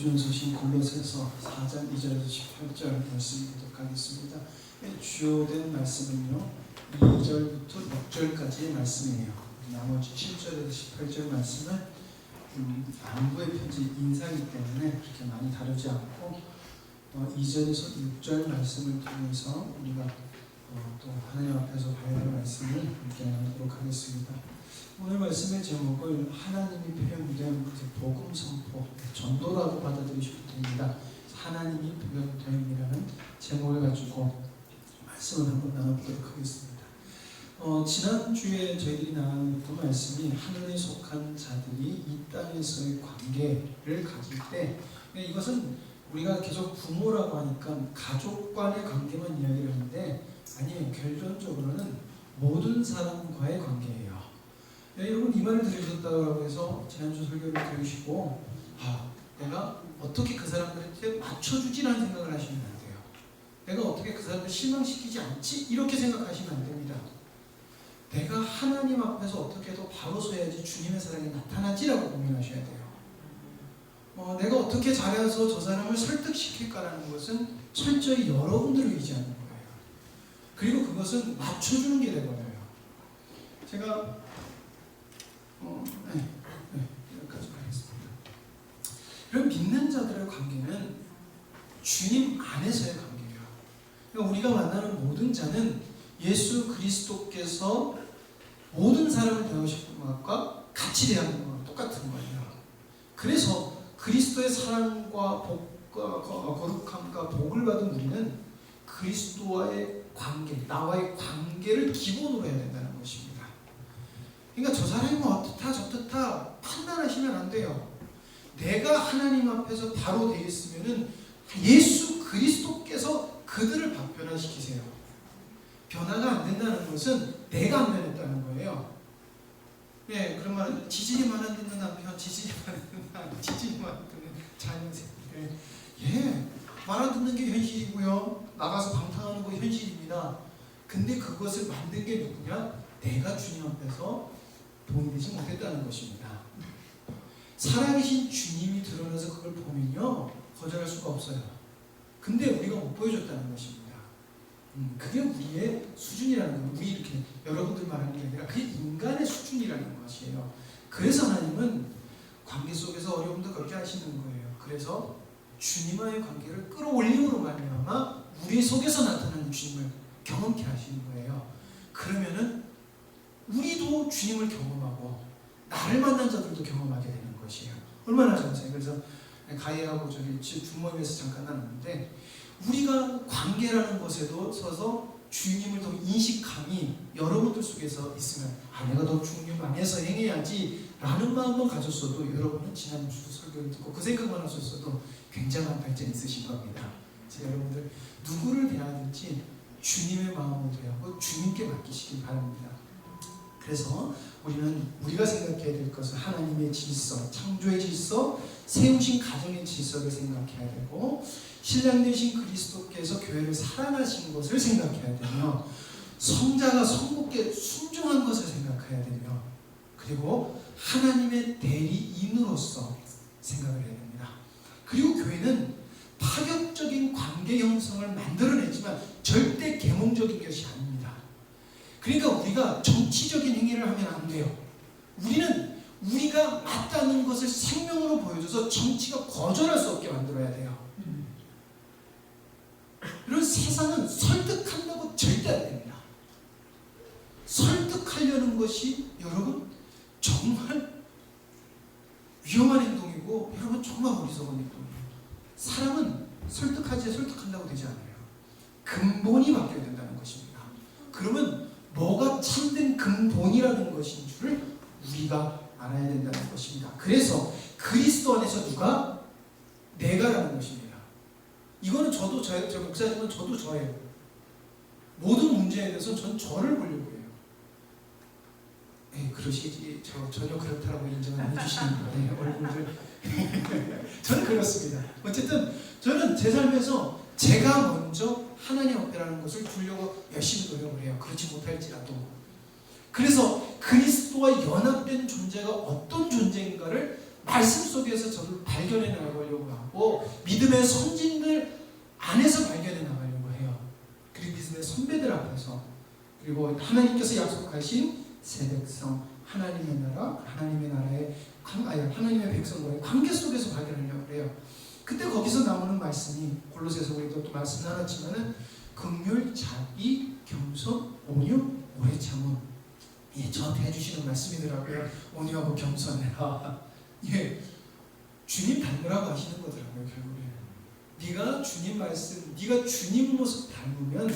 주는 소식 골로새서 4장 2절에서 18절 말씀 교독하겠습니다. 주요된 말씀은요 2절부터 6절까지의 말씀이에요. 나머지 7절에서 18절 말씀은 안부의 편지 인사이기 때문에 그렇게 많이 다루지 않고 2절에서 6절 말씀을 통해서 우리가 또 하나님 앞에서 봐야 할 말씀을 함께 나누도록 하겠습니다. 오늘 말씀의 제목을 하나님이 표현된 복음 선포, 전도라고 받아들이셔도 됩니다. 하나님이 표현됨이라는 제목을 가지고 말씀을 한번 나눠보도록 하겠습니다. 지난주에 저희들이 나눴던 말씀이 하늘에 속한 자들이 이 땅에서의 관계를 가질 때, 이것은 우리가 계속 부모라고 하니까 가족 간의 관계만 이야기를 하는데 아니에요. 결론적으로는 모든 사람과의 관계예요. 여러분 이 말을 들으셨다고 해서 지난주 설교를 들으시고 내가 어떻게 그 사람들한테 맞춰주지라는 생각을 하시면 안 돼요. 내가 어떻게 그 사람들 실망시키지 않지? 이렇게 생각하시면 안 됩니다. 내가 하나님 앞에서 어떻게 해도 바로 서야지 주님의 사랑이 나타나지라고 고민하셔야 돼요. 내가 어떻게 잘해서 저 사람을 설득시킬까라는 것은 철저히 여러분들을 의지하는 거예요. 그리고 그것은 맞춰주는 게 되거든요. 제가 여기까지 하겠습니다. 그럼 믿는 자들의 관계는 주님 안에서의 관계예요. 그러니까 우리가 만나는 모든 자는 예수 그리스도께서 모든 사람을 대하신 것과 같이 대하는 것과 똑같은 거예요. 그래서 그리스도의 사랑과 복과 거룩함과 복을 받은 우리는 그리스도와의 관계, 나와의 관계를 기본으로 해야 된다는 것입니다. 그러니까 저 사람이 뭐 어떻다 저떻다 판단하시면 안 돼요. 내가 하나님 앞에서 바로 되어 있으면은 예수 그리스도께서 그들을 변화시키세요. 변화가 안 된다는 것은 내가 안 변했다는 거예요. 그런 말은 지지리만 안 듣는 남편, 지지리만 안 듣는 자녀들. 말 안 듣는 게 현실이고요. 나가서 방탕하는 거 현실입니다. 근데 그것을 만든 게 누구냐? 내가 주님 앞에서 동의되지 못했다는 것입니다. 살아계신 주님이 드러나서 그걸 보면요 거절할 수가 없어요. 근데 우리가 못 보여줬다는 것입니다. 그게 우리의 수준이라는 거예요. 우리 이렇게 여러분들 말하는 게 아니라 그게 인간의 수준이라는 것이에요. 그래서 하나님은 관계 속에서 어려움도 그렇게 하시는 거예요. 그래서 주님과의 관계를 끌어올림으로 말미암아 우리 속에서 나타나는 주님을 경험케 하시는 거예요. 그러면은 우리도 주님을 경험하고 나를 만난 자들도 경험하게 되는 것이에요. 얼마나 좋으세요. 그래서 가해하고 저기 중모임에서 잠깐 나눴는데 우리가 관계라는 것에도 서서 주님을 더 인식함이 여러분들 속에서 있으면 내가 더 주님 안에서 행해야지 라는 마음만 가졌어도 여러분은 지난주 설교를 듣고 그 생각만 하셨어도 굉장한 발전이 있으신 겁니다. 그래서 여러분들 누구를 대하든지 주님의 마음으로 대하고 주님께 맡기시기 바랍니다. 그래서 우리는 우리가 생각해야 될 것은 하나님의 질서, 창조의 질서, 세우신 가정의 질서를 생각해야 되고 신랑 되신 그리스도께서 교회를 사랑하신 것을 생각해야 되며 성자가 성국께 순종한 것을 생각해야 되며 그리고 하나님의 대리인으로서 생각을 해야 됩니다. 그리고 교회는 파격적인 관계 형성을 만들어내지만 절대 계몽적인 것이 아닙니다. 그러니까 우리가 정치적인 행위를 하면 안 돼요. 우리는 우리가 맞다는 것을 생명으로 보여줘서 정치가 거절할 수 없게 만들어야 돼요. 이런 세상은 설득한다고 절대 안 됩니다. 설득하려는 것이 여러분 정말 위험한 행동이고 여러분 정말 어리석은 행동이에요. 사람은 설득한다고 되지 않아요. 근본이 바뀌어야 된다는 것입니다. 그러면 뭐가 참된 근본이라는 것인 줄을 우리가 알아야 된다는 것입니다. 그래서 그리스도 안에서 누가? 내가라는 것입니다. 이거는 저도 저예요. 저 목사님은 저도 저예요. 모든 문제에 대해서 전 저를 보려고 해요. 그러시지. 저 전혀 그렇다고 인정을 안 해주시는 얼굴들. 저는 그렇습니다. 어쨌든 저는 제 삶에서 제가 먼저 하나님 앞에라는 것을 두려고 열심히 노력을 해요. 그렇지 못할지라도. 그래서 그리스도와 연합된 존재가 어떤 존재인가를 말씀 속에서 저를 발견해 나가려고 하고 믿음의 선진들 안에서 발견해 나가려고 해요. 그리고 믿음의 선배들 앞에서, 그리고 하나님께서 약속하신 새 백성, 하나님의 나라, 하나님의 나라의 하나님의 백성과의 관계 속에서 발견하려고 해요. 그때 거기서 나오는 말씀이 골로새서 우리도 또 말씀 나눴지만은 긍휼, 자비, 겸손, 온유, 오래 참음. 예, 저한테 해주시는 말씀이더라고요. 온유하고 겸손해라. 예, 주님 닮으라고 하시는 거더라고요. 결국에 네가 주님 말씀, 네가 주님 모습 닮으면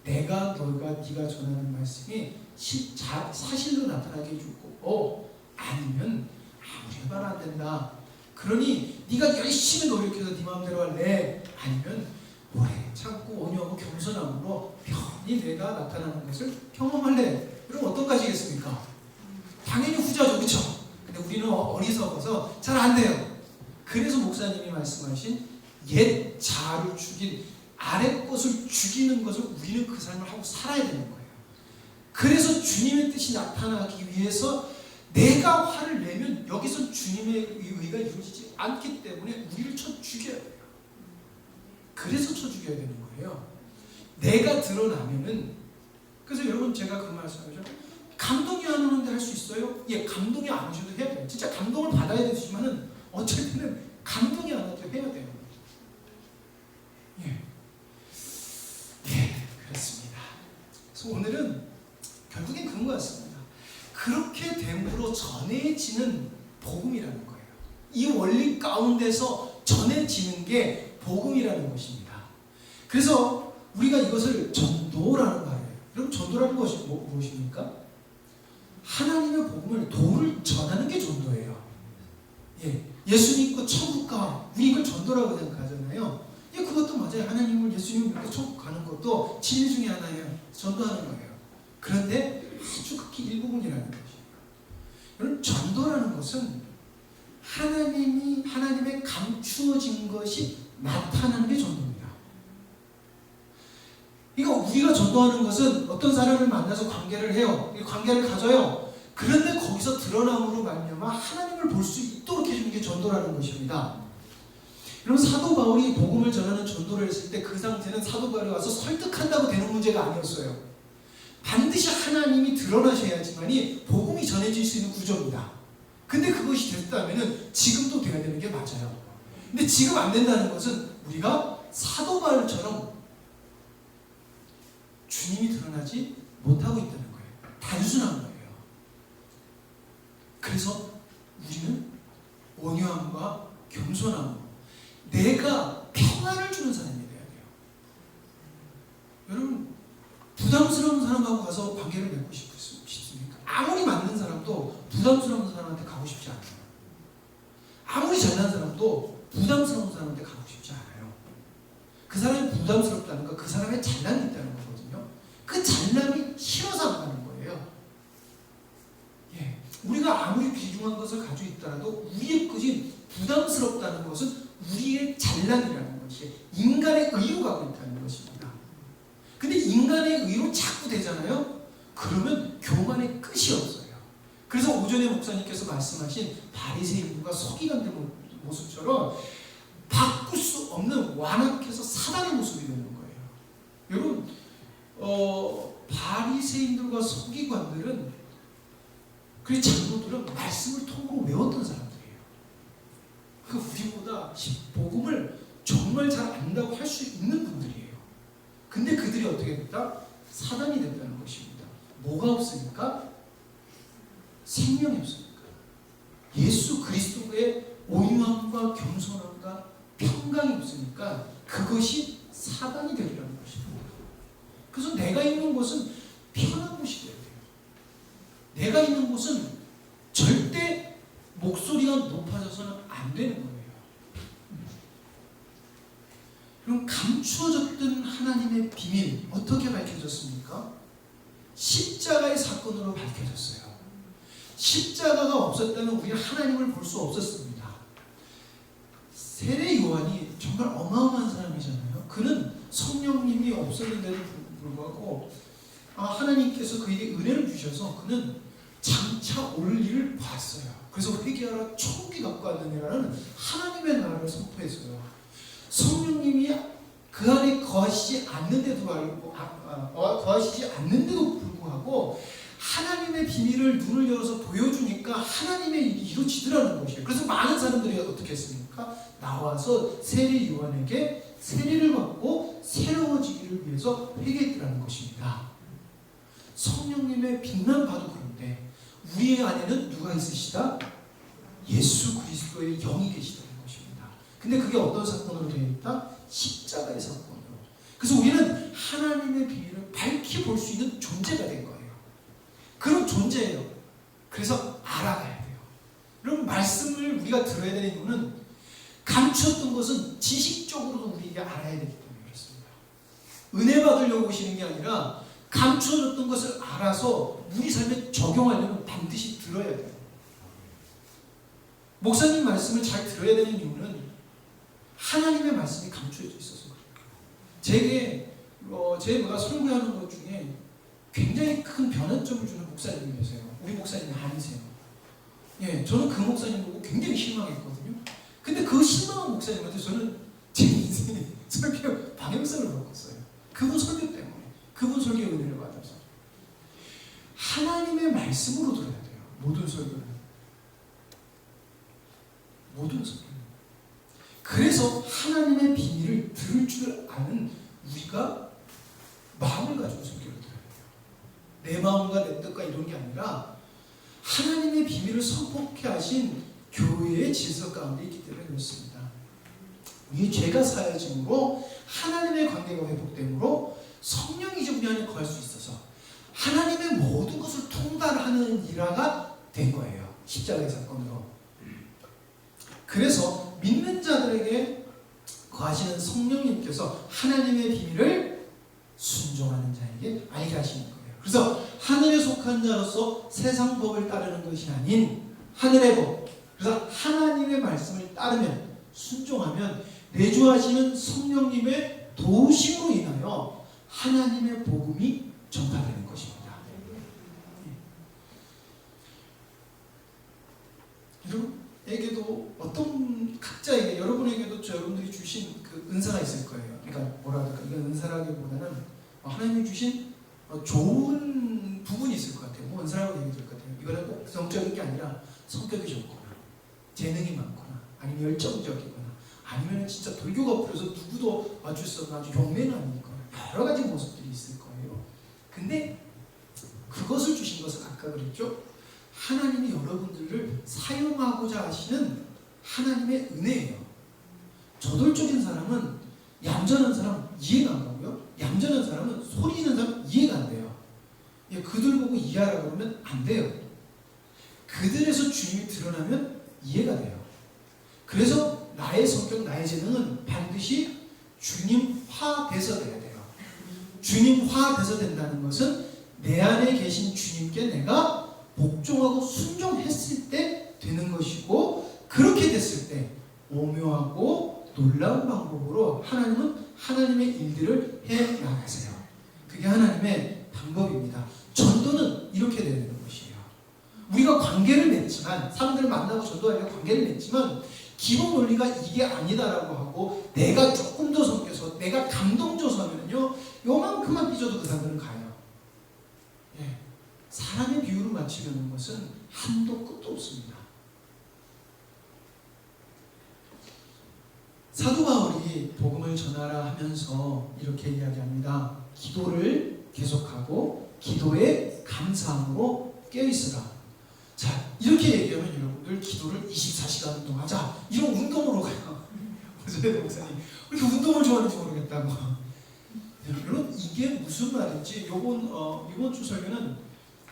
네가 전하는 말씀이 사실로 나타나게 해주고, 아니면 아무리 해봐라 안 된다. 그러니 네가 열심히 노력해서 네 마음대로 할래? 아니면 오래 참고 온유하고 겸손함으로 편히 내가 나타나는 것을 경험할래? 그럼 어떤 가지겠습니까? 당연히 후자죠, 그렇죠? 근데 우리는 어리석어서 잘 안 돼요. 그래서 목사님이 말씀하신 옛 자아를 죽인 아래 것을 죽이는 것을 우리는 그 삶을 하고 살아야 되는 거예요. 그래서 주님의 뜻이 나타나기 위해서 내가 화를 내면 여기서 주님의 의가 이루어지지 않기 때문에 우리를 쳐 죽여야 돼요. 그래서 쳐 죽여야 되는 거예요. 내가 드러나면은, 그래서 여러분 제가 그 말씀하죠. 감동이 안 오는데 할 수 있어요? 예, 감동이 안 오셔도 해야 돼요. 진짜 감동을 받아야 되지만은 어쩔 때는 감동이 안 와도 해야 돼요. 예, 그렇습니다. 그래서 오늘은 결국엔 그런 것 같습니다. 그렇게 됨으로 전해지는 복음이라는 거예요. 이 원리 가운데서 전해지는 게 복음이라는 것입니다. 그래서 우리가 이것을 전도라는 말이에요. 여러분, 전도라는 것이 무엇입니까? 하나님의 복음을 도를 전하는 게 전도예요. 예, 예수 믿고 천국 가, 우리 이걸 전도라고 생각하잖아요. 예, 그것도 맞아요. 하나님을, 예수님을 믿고 천국 가는 것도 진리 중에 하나예요. 전도하는 거예요. 그런데 아주 극히 일부분이라는 것이에요. 여러분, 전도라는 것은 하나님의 감추어진 것이 나타나는 게 전도입니다. 그러니까 우리가 전도하는 것은 어떤 사람을 만나서 관계를 해요. 관계를 가져요. 그런데 거기서 드러남으로 말미암아 하나님을 볼 수 있도록 해주는 게 전도라는 것입니다. 여러분, 사도 바울이 복음을 전하는 전도를 했을 때 그 상태는 사도 바울이 와서 설득한다고 되는 문제가 아니었어요. 반드시 하나님이 드러나셔야지만이 복음이 전해질 수 있는 구조입니다. 근데 그것이 됐다면 지금도 돼야 되는 게 맞아요. 근데 지금 안 된다는 것은 우리가 사도 바울처럼 주님이 드러나지 못하고 있다는 거예요. 단순한 거예요. 그래서 우리는 온유함과 겸손함으로 내가 평안을 주는 사람이 돼야 돼요. 여러분, 부담스러운 사람하고 가서 관계를 맺고 싶습니까? 아무리 맞는 사람도 부담스러운 사람한테 가고 싶지 않아요. 아무리 잘난 사람도 부담스러운 사람한테 가고 싶지 않아요. 그 사람이 부담스럽다는 건 그 사람의 잘남이 있다는 거거든요. 그 잘남이 싫어서 안 가는 거예요. 예, 우리가 아무리 귀중한 것을 가지고 있더라도 우리의 끝이 부담스럽다는 것은 우리의 잘남이라는 것이 인간의 의로 가고 있다는 것입니다. 근데 인간의 의로 자꾸 되잖아요. 그러면 교만의 끝이 없어요. 그래서 오전에 목사님께서 말씀하신 바리새인과 서기관들 모습처럼 바꿀 수 없는 완악해서 사단의 모습이 되는 거예요. 여러분, 바리새인들과 서기관들은, 그 장로들은 말씀을 통으로 외웠던 사람들이에요. 그 우리보다 복음을 정말 잘 안다고 할 수 있는 분들이에요. 근데 그들이 어떻게 됐다? 사단이 됐다는 것입니다. 뭐가 없으니까? 생명이 없으니까. 예수 그리스도의 온유함과 겸손함과 평강이 없으니까 그것이 사단이 되리라는 것입니다. 그래서 내가 있는 곳은 편한 곳이 돼야 돼요. 내가 있는 곳은 절대 목소리가 높아져서는 안 되는 거예요. 그럼 감추어졌던 하나님의 비밀 어떻게 밝혀졌습니까? 십자가의 사건으로 밝혀졌어요. 십자가가 없었다면 우리는 하나님을 볼 수 없었습니다. 세례 요한이 정말 어마어마한 사람이잖아요. 그는 성령님이 없었는데도 불구하고 하나님께서 그에게 은혜를 주셔서 그는 장차 올 일을 봤어요. 그래서 회개하라, 천국이 갖고 왔느니라는 하나님의 나라를 선포했어요. 그 안에 거하시지 않는데도 불구하고 하나님의 비밀을 눈을 열어서 보여주니까 하나님의 일이 이루어지더라는 것이에요. 그래서 많은 사람들이 어떻게 했습니까? 나와서 세례 요한에게 세례를 받고 새로워지기를 위해서 회개했더라는 것입니다. 성령님의 빛만 봐도 그런데 우리의 안에는 누가 있으시다? 예수 그리스도의 영이 계시다는 것입니다. 근데 그게 어떤 사건으로 되어 있다? 십자가의 사건으로. 그래서 우리는 하나님의 비밀을 밝히 볼 수 있는 존재가 된 거예요. 그런 존재예요. 그래서 알아가야 돼요. 여러분, 말씀을 우리가 들어야 되는 이유는 감추었던 것은 지식적으로도 우리가 알아야 되기 때문에 그렇습니다. 은혜 받으려고 오시는 게 아니라 감추어졌던 것을 알아서 우리 삶에 적용하려면 반드시 들어야 돼요. 목사님 말씀을 잘 들어야 되는 이유는 하나님의 말씀이 감추어져 있어서 그래요. 제가 설교하는 것 중에 굉장히 큰 변환점을 주는 목사님이 계세요. 우리 목사님이 아니세요. 예, 저는 그 목사님 보고 굉장히 실망했거든요. 근데 그 실망한 목사님한테 저는 제 인생의 설교 방향성을 바꿨어요. 그분 설교 때문에. 그분 설교의 은혜를 받아서. 하나님의 말씀으로 들어야 돼요. 모든 설교는. 모든 설교는. 그래서 하나님의 비밀을 들을 줄 아는 우리가 마음을 가지고 설교를 들어야 돼요. 내 마음과 내 뜻과 이런 게 아니라 하나님의 비밀을 선포케 하신 교회의 질서 가운데 있기 때문에 그렇습니다. 이 죄가 사해짐으로 하나님의 관계가 회복됨으로 성령이 우리 안에 거할 수 있어서 하나님의 모든 것을 통달하는 일화가 된 거예요. 십자가의 사건으로. 그래서 믿는 자들에게 거하시는 성령님께서 하나님의 비밀을 순종하는 자에게 알게 하시는 거예요. 그래서 하늘에 속한 자로서 세상 법을 따르는 것이 아닌 하늘의 법. 그래서 하나님의 말씀을 따르면, 순종하면 내주하시는 성령님의 도우심으로 인하여 하나님의 복음이 전파되는 것입니다. 여러분에게도 어떤 각자에게, 여러분에게도 여러분들이 주신 그 은사가 있을 거예요. 그러니까 뭐라 할까, 이건 은사라기보다는 하나님이 주신 좋은 부분이 있을 것 같아요. 뭐 은사라고 얘기될 것 같아요. 이거는 꼭 성적인 게 아니라 성격이 좋거나 재능이 많거나 아니면 열정적이거나 아니면 진짜 돌교가 풀어서 누구도 맞출 수 없는 아주 용맹한 있거나 여러 가지 모습들이 있을 거예요. 근데 그것을 주신 것은 아까 그랬죠? 하나님이 여러분들을 사용하고자 하시는 하나님의 은혜예요. 저돌적인 사람은, 얌전한 사람 이해가 안 가고요. 얌전한 사람은 소리 지는 사람 이해가 안 돼요. 그들 보고 이해하라고 그러면 안 돼요. 그들에서 주님이 드러나면 이해가 돼요. 그래서 나의 성격, 나의 재능은 반드시 주님화돼서 돼야 돼요. 주님화돼서 된다는 것은 내 안에 계신 주님께 내가 복종하고 순종했을 때 되는 것이고, 그렇게 됐을 때 오묘하고 놀라운 방법으로 하나님은 하나님의 일들을 해 나가세요. 그게 하나님의 방법입니다. 전도는 이렇게 되는 것이에요. 우리가 관계를 맺지만, 사람들을 만나고 전도하려고 관계를 맺지만 기본 논리가 이게 아니다라고 하고 내가 조금 더 섞여서 내가 감동 줘서 하면요, 요만큼만 삐져도 그 사람들은 가요. 예. 사람의 비유를 맞추려는 것은 한도 끝도 없습니다. 사도 바울이 복음을 전하라 하면서 이렇게 이야기합니다. 기도를 계속하고 기도에 감사함으로 깨어있으라. 자, 이렇게 얘기하면 여러분들 기도를 24시간 운동하자, 이런 운동으로 가요. 어제 목사님 왜 이렇게 운동을 좋아하는지 모르겠다고. 여러분, 이게 무슨 말인지 이번 주 설교는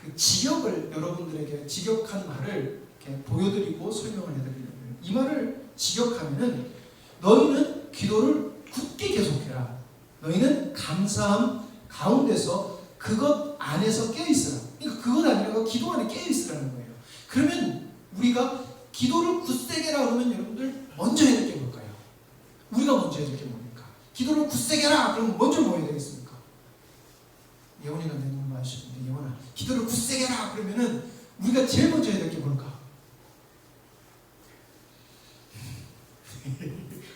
그 직역을 여러분들에게, 직역한 말을 이렇게 보여드리고 설명을 해드리려고 해요. 이 말을 직역하면은 너희는 기도를 굳게 계속해라. 너희는 감사함 가운데서 그것 안에서 깨어있으라. 그러니까 그것 아니라고 기도 안에 깨어있으라는 거예요. 그러면 우리가 기도를 굳세게 하라 그러면 여러분들 먼저 해야 될 게 뭘까요? 우리가 먼저 해야 될 게 뭡니까? 기도를 굳세게 하라 그러면 먼저 뭐 해야 되겠습니까? 예원이가 내 눈을 마주쳤는데, 예원아 기도를 굳세게 하라 그러면은 우리가 제일 먼저 해야 될 게 뭘까?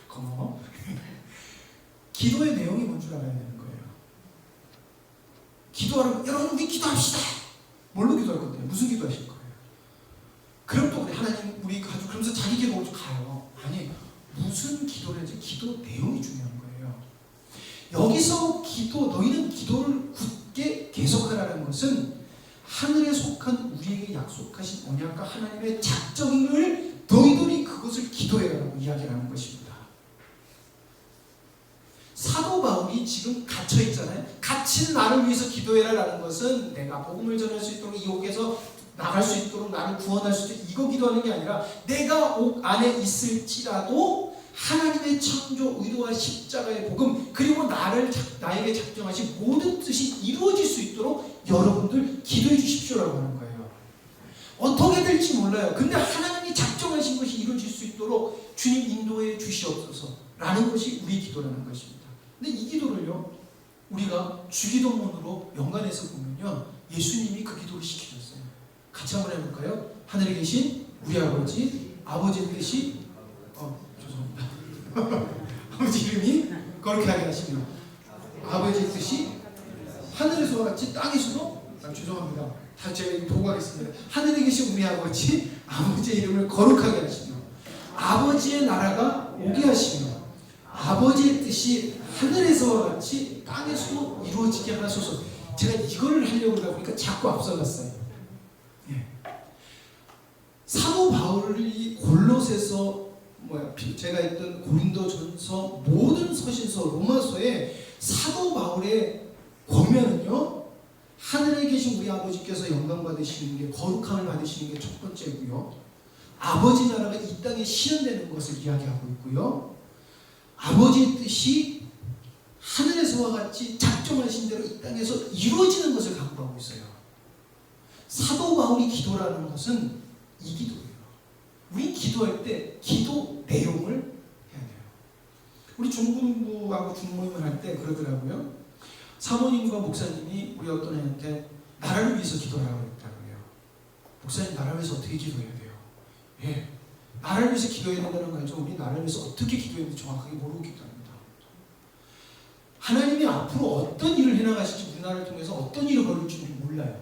고마워. 기도의 내용이 뭔 줄 알아야 되는 거예요. 기도하라고, 여러분 우리 기도합시다. 뭘로 기도할 건데? 무슨 기도하실 거예요? 그럼 또 하나님 우리 가족 그러면서 자기 기도로 가요. 아니, 무슨 기도를 해야지? 기도 내용이 중요한 거예요. 여기서 너희는 기도를 굳게 계속하라는 것은 하늘에 속한 우리에게 약속하신 언약과 하나님의 작정을 너희들이 그것을 기도해라라고 이야기하는 것입니다. 사도 바울이 지금 갇혀 있잖아요. 갇힌 나를 위해서 기도해라라는 것은 내가 복음을 전할 수 있도록 이 옥에서 나갈 수 있도록 나를 구원할 수 있도록 이거 기도하는 게 아니라 내가 옥 안에 있을지라도 하나님의 창조 의도와 십자가의 복음 그리고 나에게 작정하신 모든 뜻이 이루어질 수 있도록 여러분들 기도해 주십시오라고 하는 거예요. 어떻게 될지 몰라요. 근데 하나님이 작정하신 것이 이루어질 수 있도록 주님 인도해 주시옵소서라는 것이 우리 기도라는 것입니다. 근데 이 기도를요, 우리가 주기도문으로 연관해서 보면요, 예수님이 그 기도를 시키셨어요. 같이 한번 해볼까요? 하늘에 계신 우리 아버지의 뜻이 죄송합니다. 아버지 이름이 거룩하게 하시며 아버지의 뜻이 하늘에서와 같이 땅에서도 죄송합니다. 다 제가 이거 보고 하겠습니다. 하늘에 계신 우리 아버지의 이름을 거룩하게 하시며 아버지의 나라가 오게 하시며 아버지의 뜻이 하늘에서와 같이 땅에서도 이루어지게 하소서. 제가 이걸 하려고 하다 보니까 자꾸 앞서갔어요. 예. 사도 바울이 골로새서 제가 했던 고린도전서 모든 서신서 로마서에 사도 바울의 권면은요, 하늘에 계신 우리 아버지께서 영광 받으시는 게 거룩함을 받으시는 게 첫 번째고요, 아버지 나라가 이 땅에 실현되는 것을 이야기하고 있고요, 아버지의 뜻이 하늘에서와 같이 작정하신 대로 이 땅에서 이루어지는 것을 강조하고 있어요. 사도 바울이 기도라는 것은 이 기도예요. 우리 기도할 때 기도 내용을 해야 돼요. 우리 중공부하고 중모임을 할 때 그러더라고요. 사모님과 목사님이 우리 어떤 애한테 나라를 위해서 기도하라고 했다고요. 목사님, 나라를 위해서 어떻게 기도해야 돼요? 예, 나라를 위해서 기도해야 된다는 거 알죠? 우리 나라를 위해서 어떻게 기도해야 되는지 정확하게 모르고 기도합니다. 하나님이 앞으로 어떤 일을 해나가실지 우리나라를 통해서 어떤 일을 벌일지 우리 몰라요.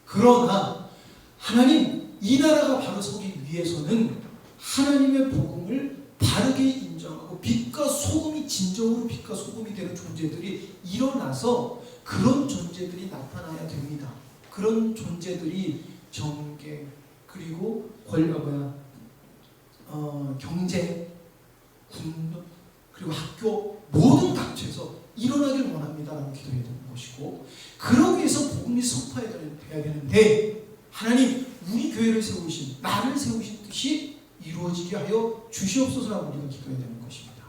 그러나 하나님, 이 나라가 바로 서기 위해서는 하나님의 복음을 바르게 인정하고 빛과 소금이 진정으로 빛과 소금이 되는 존재들이 일어나서 그런 존재들이 나타나야 됩니다. 그런 존재들이 정계 그리고 경제, 군도 그리고 학교 모든 각처에서 일어나길 원합니다라고 기도해야 되는 것이고, 그러기 위해서 복음이 선포해야 되는데 하나님, 우리 교회를 세우신, 나를 세우신 뜻이 이루어지게 하여 주시옵소서라고 우리가 기도해야 되는 것입니다.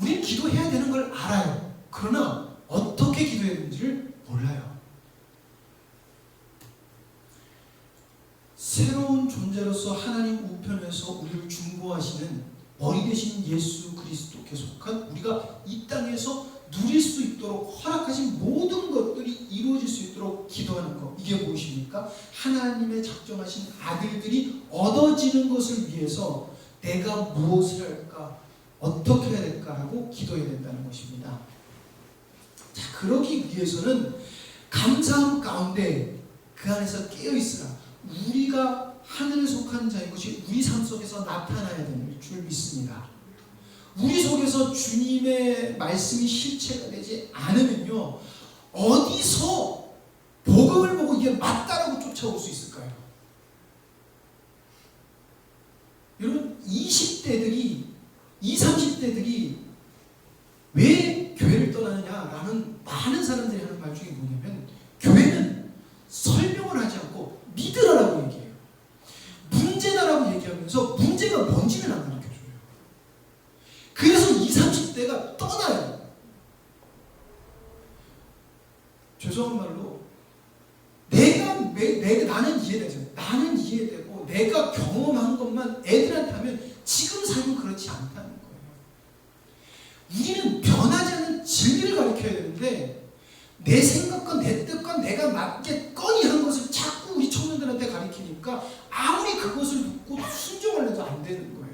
우리는 기도해야 되는 걸 알아요. 그러나 어떻게 기도해야 되는지를 몰라요. 새로운 존재로서 하나님 우편에서 우리를 중보하시는 머리 대신 예수 그리스도께 속한 우리가 이 땅에서 누릴 수 있도록 허락하신 모든 것들이 이루어질 수 있도록 기도하는 것, 이게 무엇입니까? 하나님의 작정하신 아들들이 얻어지는 것을 위해서 내가 무엇을 할까, 어떻게 해야 될까 하고 기도해야 된다는 것입니다. 자, 그러기 위해서는 감사함 가운데 그 안에서 깨어있으라. 우리가 하늘에 속한 자인 것이 우리 삶 속에서 나타나야 될 줄 믿습니다. 우리 속에서 주님의 말씀이 실체가 되지 않으면요, 어디서 복음을 보고 이게 맞다라고 쫓아올 수 있을까요? 여러분, 20대들이 20, 30대들이 왜 교회를 떠나느냐라는 많은 사람들이 하는 말 중에 뭐냐면, 교회는 설명을 하지 않고 믿으라라고 얘기해요. 문제다라고 얘기하면서 문제가 뭔지는 안 가르쳐줘요. 그래서 20, 30대가 떠나요. 죄송한 말로 나는 이해되죠. 나는 이해되고 내가 경험한 것만 애들한테 하면 지금 삶은 그렇지 않다는 거예요. 우리는 변하지 않는 진리를 가르쳐야 되는데 내 생각과 내 뜻과 내가 맞겠거니 하는 것을 자꾸 우리 청년들한테 가르치니까 아무리 그것을 듣고 순종하려도 안 되는 거예요.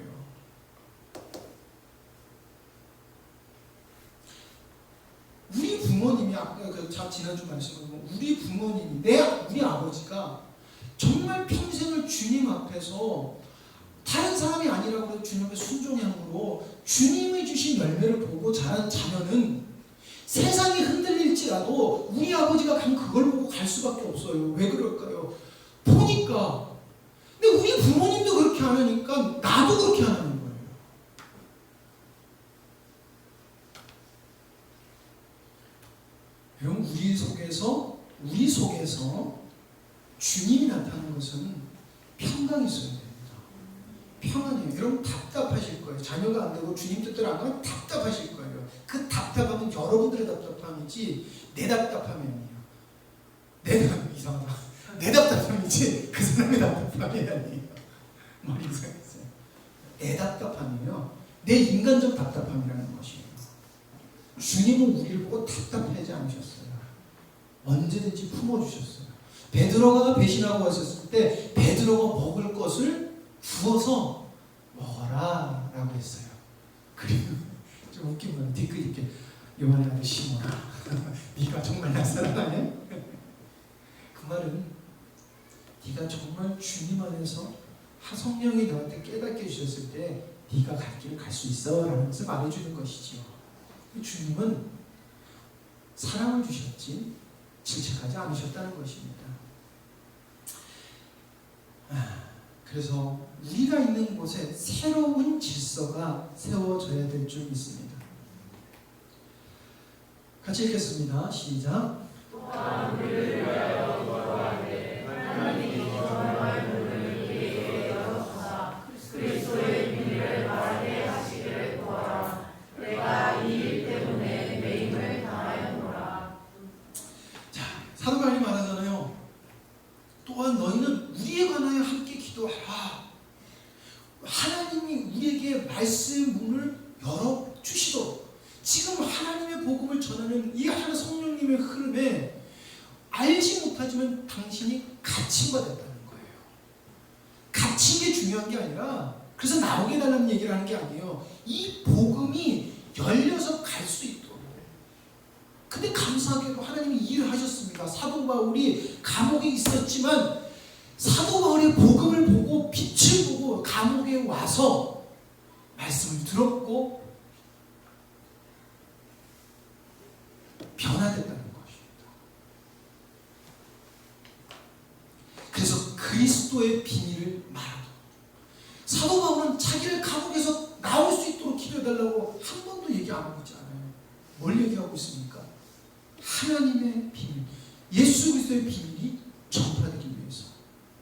지난주 말씀은 우리 부모님이 우리 아버지가 정말 평생을 주님 앞에서 다른 사람이 아니라고 주님 앞에 순종함으로 주님이 주신 열매를 보고 자란 자녀는 세상이 흔들릴지라도 우리 아버지가 간 그걸 보고 갈 수밖에 없어요. 왜 그럴까요? 보니까. 근데 우리 부모님도 그렇게 안 하니까 나도 그렇게 안 하는 거예요. 여러분, 우리 속에서 주님이 나타나는 것은 평강이 있어야 됩니다. 평안이에요. 여러분 답답하실 거예요. 자녀가 안 되고 주님 뜻대로 안 가면 답답하실 거예요. 그 답답함은 여러분들의 답답함이지 내 답답함이 아니에요. 이상하다. 내 답답함이지 그 사람의 답답함이 아니에요. 말이 이상했어요. 내 답답함이에요. 내 인간적 답답함이라는 것이에요. 주님은 우리를 보고 답답하지 않으셨어요. 언제든지 품어주셨어요. 베드로가 배신하고 왔었을 때 베드로가 먹을 것을 구워서 먹어라 라고 했어요. 그리고 좀 웃긴 건 뒤끝 있게 요한의 아들 시몬아 네가 정말 날 사랑하냐? 그 말은 네가 정말 주님 안에서 성령이 너한테 깨닫게 해주셨을 때 네가 갈 길을 갈 수 있어 라는 것을 말해주는 것이지요. 주님은 사랑을 주셨지 질책하지 않으셨다는 것입니다. 그래서 우리가 있는 곳에 새로운 질서가 세워져야 될 줄 믿습니다. 같이 읽겠습니다. 시작. 그리스도의 비밀을 말하게 하시기를 구하라. 내가 이 일 때문에 매임을 당하였노라. 자, 사도 바울이 말하잖아요. 또한 너희는 우리에 관하여 함께 기도하라. 하나님이 우리에게 말씀 문을 열어 주시도록 지금 하나님의 복음을 전하는 이 하나님 성령님의 흐름에 알지 못하지만 당신이 갇힌 바 됐다는 거예요. 갇힌 게 중요한 게 아니라 그래서 나오게 달라는 얘기를 하는 게 아니에요. 이 복음이 열려서 갈 수 있도록. 근데 감사하게도 하나님이 일을 하셨습니다. 사도 바울이 감옥에 있었지만 사도 바울의 복음을 보고 빛을 보고 감옥에 와서 말씀을 들었고 변화됐다는 것입니다. 그래서 그리스도의 비밀을 말하고 사도 바울은 자기를 감옥에서 나올 수 있도록 기도해달라고 한 번도 얘기 안 하고 있지 않아요. 뭘 얘기하고 있습니까? 하나님의 비밀, 예수 그리스도의 비밀이 전파되기 위해서.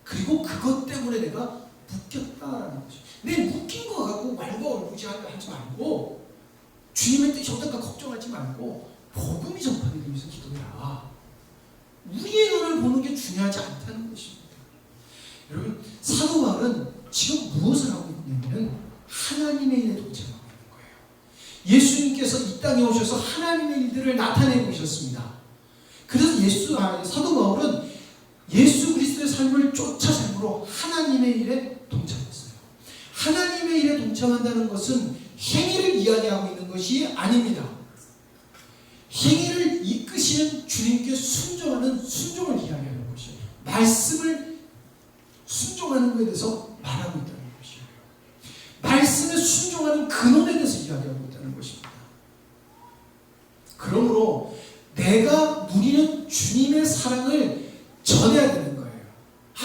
그리고 그것 때문에 내가 묶였다라는 것이. 내 묶인 거 갖고 왈가왈부하지 말고 주님의 뜻이 어떨까 걱정하지 말고 복음이 전파되기 위해서 기도해라. 우리의 눈을 보는 게 중요하지 않다는 것입니다. 여러분, 사도 바울은 지금 무엇을 하고 있냐면 하나님의 일에 동참하고 있는 거예요. 예수님께서 이 땅에 오셔서 하나님의 일들을 나타내고 계셨습니다. 그래서 사도 바울은 예수 그리스도의 삶을 쫓아 삶으로 하나님의 일에 동참했어요. 하나님의 일에 동참한다는 것은 행위를 이야기하고 있는 것이 아닙니다. 행위를 이끄시는 주님께 순종하는 순종을 이야기하는 것이에요. 말씀을 순종하는 것에 대해서 말하고 있다는 것이에요. 말씀에 순종하는 근원에 대해서 이야기하고 있다는 것입니다. 그러므로 내가 누리는 주님의 사랑을 전해야 되는 거예요.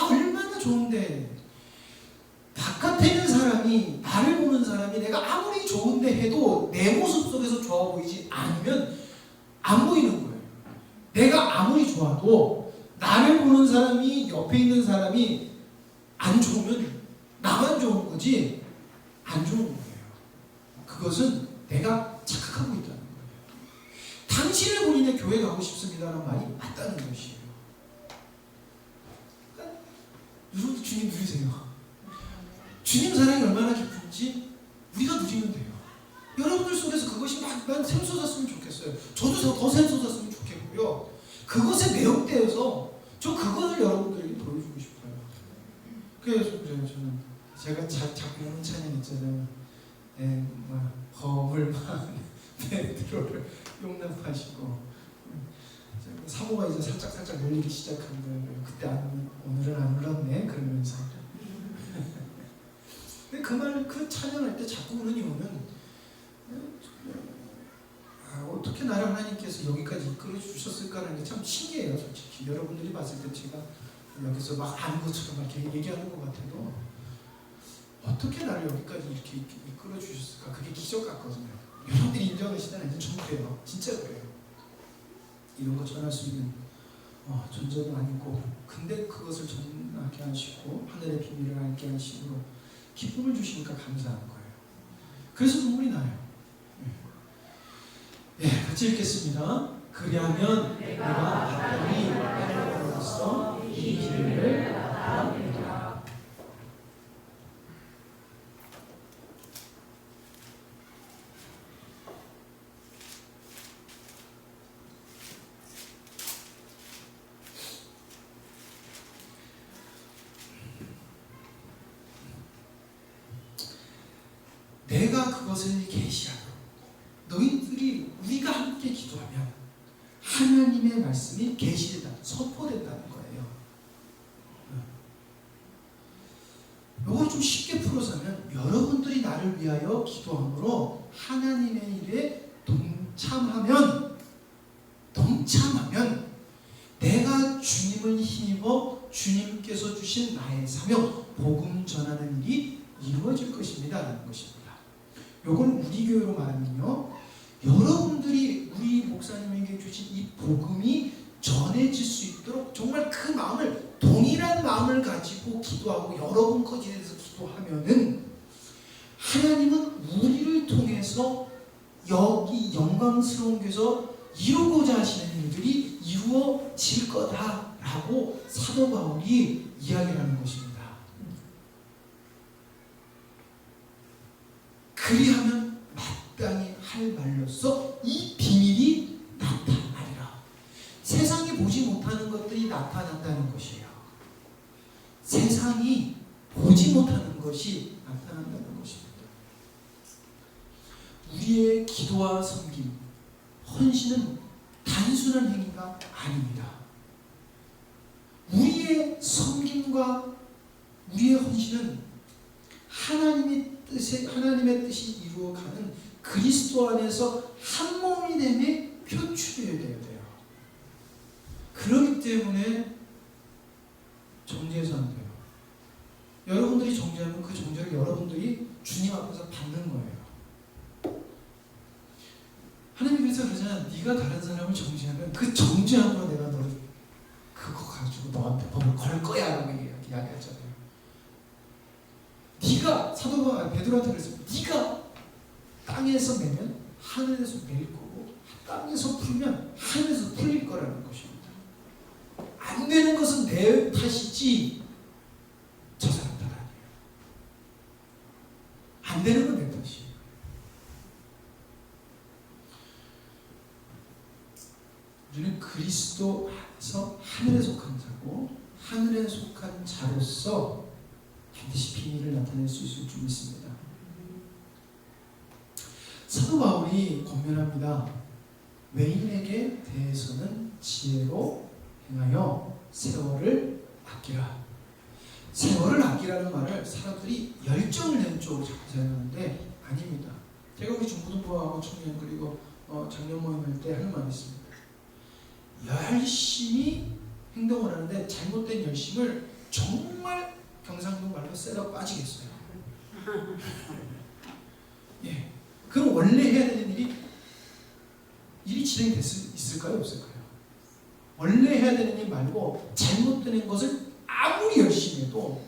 얼마나 좋은데 바깥에 있는 사람이 나를 보는 사람이 내가 아무리 좋은데 해도 내 모습 속에서 좋아 보이지 않으면 안 보이는 거예요. 내가 아무리 좋아도 나를 보는 사람이 옆에 있는 사람이 안 좋으면 나만 좋은 거지 안 좋은 거예요. 그것은 내가 착각하고 있다는 거예요. 당신을 본인의 교회 가고 싶습니다라는 말이 맞다는 것이에요. 그러니까 여러분 주님 누리세요. 주님 사랑이 얼마나 깊은지 우리가 누리면 돼요. 여러분들 속에서 그것이 막 샘솟았으면 좋겠어요. 저도 더 샘솟았으면 좋겠고요. 그것에 매혹되어서 저 그것을 여러분들에게 보여주고 싶어요. 그래서 저는 제가 자꾸 하는 찬양 있잖아요. 허물만 베드로를 용납하시고 사모가 이제 살짝 놀리기 시작한 거예요. 그때 오늘은 안 울었네 그러면서. 근데 그 찬양할 때 자꾸 우는 이유는 어떻게 나를 하나님께서 여기까지 이끌어 주셨을까라는 게 참 신기해요. 솔직히 여러분들이 봤을 때 제가 여기서 막 아는 것처럼 막 얘기하는 것 같아도 어떻게 나를 여기까지 이렇게 이끌어 주셨을까? 그게 기적 같거든요. 여러분들이 인정하시다는 이제 전부예요. 진짜 그래요. 이런 거 전할 수 있는 존재도 아니고, 근데 그것을 전하게 하시고 하늘의 비밀을 알게 하시고 기쁨을 주시니까 감사한 거예요. 그래서 눈물이 나요. 같이 읽겠습니다. 그리하면 내가 바다리 하늘로서 이 길을 나아갑니다. 내가 그것을 계시하도록 너희들이 우리가 함께 기도하면 하나님의 말씀이 계시된다, 선포된다는 거예요. 이걸 좀 쉽게 풀어서면 여러분들이 나를 위하여 기도함으로 하나님의 일에 동참하면 내가 주님을 힘입어 주님께서 주신 나의 사명 복음 전하는 일이 이루어질 것입니다 라는 것입니다. 이걸 우리 교회로 말하면요, 여러분들이 우리 목사님에게 주신 이 복음이 전해질 수 있도록 정말 그 마음을, 동일한 마음을 가지고 기도하고 여러분 거기에서 기도하면은 하나님은 우리를 통해서 여기 영광스러운 곳에서 이루고자 하시는 일들이 이루어질 거다라고 사도 바울이 이야기를 하는 것입니다. 그리하면 마땅히 할 말로써 이 비밀이 나타나리라. 세상이 보지 못하는 것들이 나타난다는 것이에요. 세상이 보지 못하는 것이 나타난다는 것입니다. 우리의 기도와 섬김, 헌신은 단순한 행위가 아닙니다. 우리의 섬김과 우리의 헌신은 하나님의 뜻이 이루어가는 그리스도 안에서 한 몸이 됨에 표출해야 돼요. 그렇기 때문에 정죄해서 안 돼요. 여러분들이 정죄하면 그 정죄를 여러분들이 주님 앞에서 받는 거예요. 하나님께서 그러잖아. 네가 다른 사람을 정죄하면 그 정죄함으로 내가 너를 그거 가지고 너한테 법을 걸 거야 라고 이야기하잖아요. 네가 사도가 베드로한테 그랬어요. 네가 땅에서 매면 하늘에서 매일 거고 땅에서 풀면 하늘에서 풀릴 거라는 것입니다. 안 되는 것은 내 탓이지 저 사람 탓 아니에요. 안 되는 건 내 탓이에요. 우리는 그리스도 안에서 하늘에 속한 자고 하늘에 속한 자로서 반드시 비밀을 나타낼 수 있을 줄 믿습니다. 사도 바울이 권면합니다. 외인에게 대해서는 지혜로 행하여 세월을 아끼라. 세월을 아끼라는 말을 사람들이 열정을 내는 쪽으로 자꾸 사용하는데 아닙니다. 제가 우리 중고등부하고 청년 그리고 작년 모임할 때 하는 말이 있습니다. 열심히 행동을 하는데 잘못된 열심을 정말 경상도 말로 쎄다 빠지겠어요. 예. 그럼 원래 해야 되는 일이 진행될 수 있을까요? 없을까요? 원래 해야 되는 일 말고 잘못된 것을 아무리 열심히 해도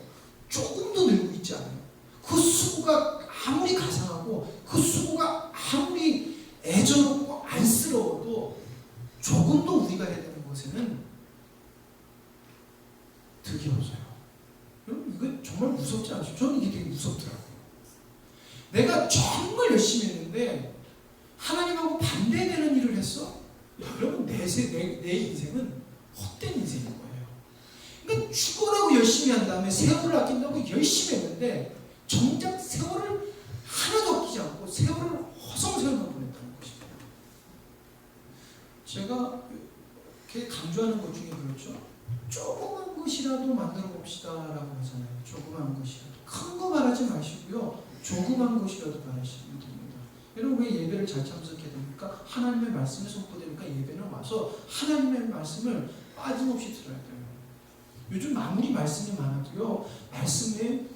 조금도 늘고 있지 않아요. 그 수고가 아무리 가상하고 그 수고가 아무리 애절하고 안쓰러워도 조금도 우리가 해야 되는 것에는 득이 없어요. 여러분 이거 정말 무섭지 않으시죠? 저는 이게 되게 무섭더라고요. 내가 정말 열심히 했는데 하나님하고 반대되는 일을 했어? 여러분 내 인생은 헛된 인생인 거예요. 그러니까 죽으라고 열심히 한 다음에 세월을 아낀다고 열심히 했는데 정작 세월을 하나도 아끼지 않고 세월을 허송세월만 보냈다는 것입니다. 제가 이렇게 강조하는 것 중에 그렇죠. 조그만 것이라도 만들어 봅시다라고 하잖아요. 조그만 것이라도. 큰 거 바라지 마시고요. 조그만 것이라도 바라시면 됩니다. 여러분 왜 예배를 잘 참석해야 됩니까? 하나님의 말씀이 선포되니까 예배는 와서 하나님의 말씀을 빠짐없이 들어야 돼요. 요즘 아무리 말씀이 많아도요. 말씀에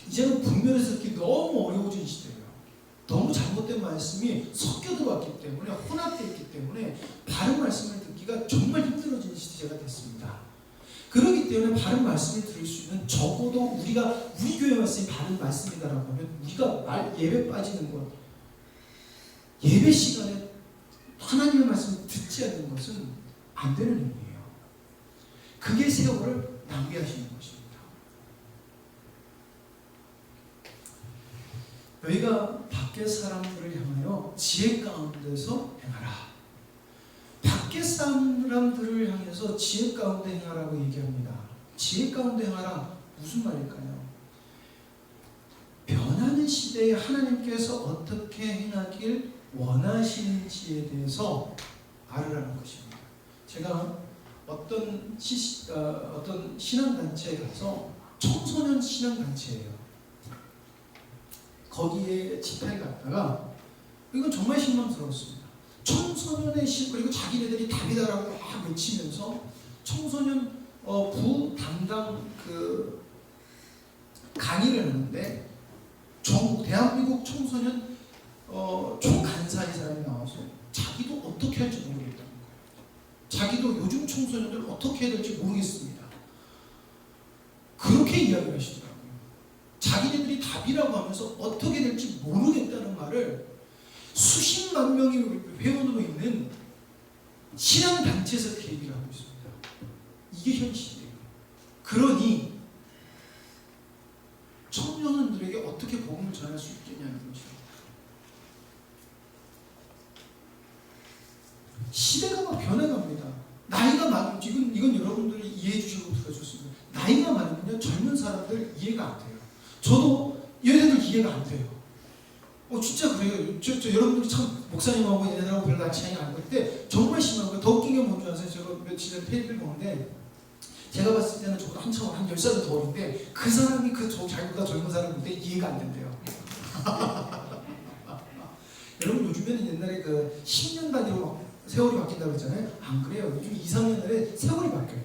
이제는 분별해서 듣기 너무 어려워진 시대예요. 너무 잘못된 말씀이 섞여 들어왔기 때문에 혼합되어 있기 때문에 바른 말씀을 듣기가 정말 힘들어진 시대가 됐습니다. 그렇기 때문에 바른 말씀을 들을 수 있는 적어도 우리 교회 말씀이 바른 말씀이다라고 하면 우리가 예배 빠지는 것, 예배 시간에 하나님의 말씀을 듣지 않는 것은 안 되는 일이에요. 그게 세월을 낭비하시는 것입니다. 너희가 밖의 사람들을 향하여 지혜 가운데서 행하라. 밖의 사람들을 향해서 지혜 가운데 행하라고 얘기합니다. 지혜 가운데 행하라. 무슨 말일까요? 변하는 시대에 하나님께서 어떻게 행하길 원하시는지에 대해서 알으라는 것입니다. 제가 어떤 신앙단체에 가서 청소년 신앙단체예요. 거기에 집회에 갔다가 이건 정말 실망스러웠습니다. 청소년의 그리고 자기네들이 답이다라고 막 외치면서 청소년 부 담당 그 강의를 하는데 대한민국 청소년 총간사의 사람이 나와서 자기도 어떻게 할지 모르겠다는 거예요. 자기도 요즘 청소년들 어떻게 해야 될지 모르겠습니다. 그렇게 이야기를 하시더라고요. 자기네들이 답이라고 하면서 어떻게 될지 모르겠다는 말을 수십만 명의 회원으로 있는 신앙단체에서 그렇게 얘기를 하고 있습니다. 이게 현실이에요. 그러니 청년들에게 어떻게 복음을 전할 수 있겠냐는 것이죠. 시대가 막 변해갑니다. 나이가 많으면 이건 여러분들이 이해해 주시고 들어줬습니다. 나이가 많으면 젊은 사람들 이해가 안 돼요. 저도 얘네들 이해가 안 돼요. 진짜 그래요. 여러분들이 참 목사님하고 얘네들하고 별로 차이가 안 나는데 정말 심한 거예요. 더 웃긴 게 뭔지 아세요? 제가 며칠 전에 테이프를 보는데 제가 봤을 때는 저보다 한참 한 10살은 더 어린데 그 사람이 자기보다 젊은 사람인데 이해가 안 된대요. 여러분 요즘에는 옛날에 그 10년 단위로 세월이 바뀐다고 했잖아요. 안 그래요. 요즘 2, 3년 안에 세월이 바뀌어요.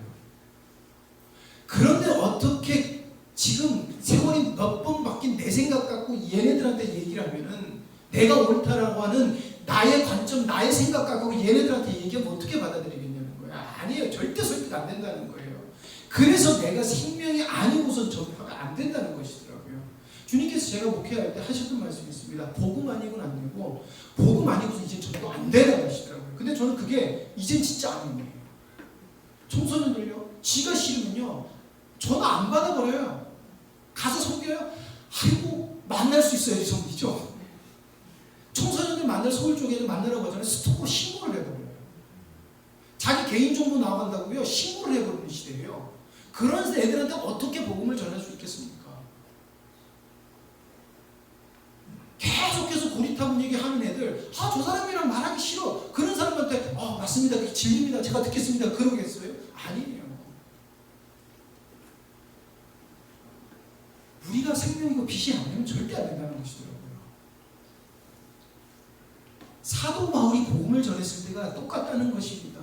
그런데 어떻게 지금 세월이 몇 번 바뀐 내 생각 갖고 얘네들한테 얘기를 하면은 내가 옳다라고 하는 나의 관점, 나의 생각 갖고 얘네들한테 얘기하면 어떻게 받아들이겠냐는 거야. 아니에요. 절대 설득 안 된다는 거예요. 그래서 내가 생명이 아니고선 전파가 안 된다는 것이더라고요. 주님께서 제가 목회할 때 하셨던 말씀이 있습니다. 복음 아니고는 안 되고 복음 아니고서 이제 전도 안 되라고 하시더라고요. 근데 저는 그게 이젠 진짜 아닌 거예요. 청소년들요. 지가 싫으면요. 전화 안 받아버려요. 가서 섬겨요? 아이고 만날 수 있어야지 섬기죠. 청소년들 서울 쪽에 만나라고 하잖아요. 스토커 신고를 해버려요. 자기 개인정보 나간다고요. 신고를 해버리는 시대예요. 그런 애들한테 어떻게 복음을 전할 수 있겠습니까? 계속해서 고리타분 얘기하는 애들 저 사람이랑 말하기 싫어. 그런 사람한테 맞습니다. 진리입니다. 제가 듣겠습니다. 그러겠어요? 아니에요. 우리가 생명이고 빛이 아니면 절대 안 된다는 것이더라고요. 사도 바울이 복음을 전했을 때가 똑같다는 것입니다.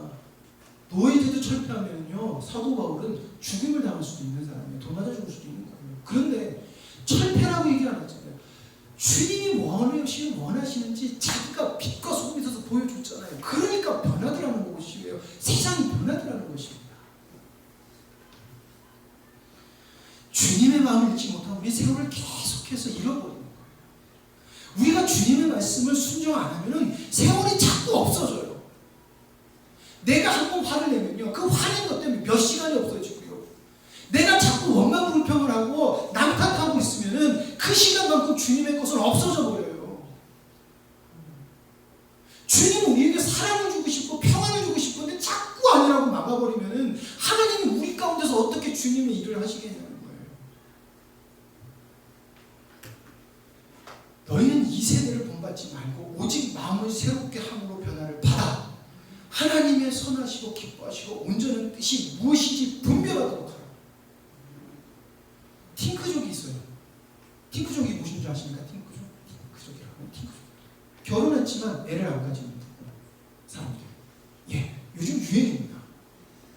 노예제도 철폐하면요, 사도 바울은 죽임을 당할 수도 있는 사람이에요. 돈 맞아 죽을 수도 있는 거예요. 그런데 철폐라고 얘기 안 하잖아요. 주님이 원하시는지 자기가 빛과 소금이 있어서 보여줬잖아요. 그러니까 변하더라는 것이에요. 세상이 변하더라는 것입니다. 주님의 마음을 잃지 못하면 우리 세월을 계속해서 잃어버리는 거예요. 우리가 주님의 말씀을 순종 안 하면 세월이 자꾸 없어져요. 내가 한번 화를 내면요, 그 화낸 것 때문에 몇 시간이 없어지고요. 내가 자꾸 원망 불평을 하고 남 탓하고 있으면 그 시간만큼 주님의 것은 없어져 버려요. 주님은 우리에게 사랑을 주고 싶고 평안을 주고 싶은데 자꾸 아니라고 막아버리면 하나님이 우리 가운데서 어떻게 주님의 일을 하시겠냐는 거예요. 너희는 이 세대를 본받지 말고 오직 마음을 새롭게 함으로 변화를 받아. 하나님의 선하시고 기뻐하시고 온전한 뜻이 무엇인지 분별하도록 하라. 팅크족이 있어요. 팅크족이 무슨 줄 아십니까? 팅크족이라고. 팅크족. 결혼했지만 애를 안 가지는 사람들. 예, 요즘 유행입니다.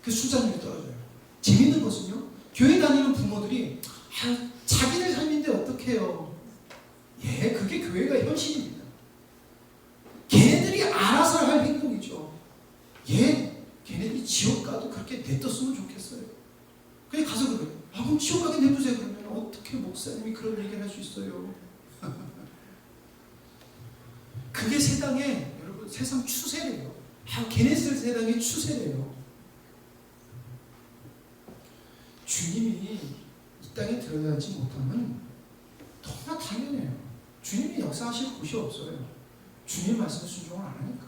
그 출산율이 떨어져요. 재밌는 것은요, 교회 다니는 부모들이 자기들 삶인데 어떡해요. 예, 그게 교회가 현실입니다. 걔네들이 알아서 할 행동이죠. 예, 걔네들이 지옥 가도 그렇게 냅뒀으면 좋겠어요. 그냥 가서 그래요. 그럼 지옥 가게 냅두세요. 그러면 어떻게 목사님이 그런 얘기를 할 수 있어요? 그게 세상의, 여러분, 세상 추세래요. 걔네들 세상의 추세래요. 주님이 이 땅에 들어가지 못하면 너무나 당연해요. 주님이 역사하실 곳이 없어요. 주님 말씀 순종을 안 하니까.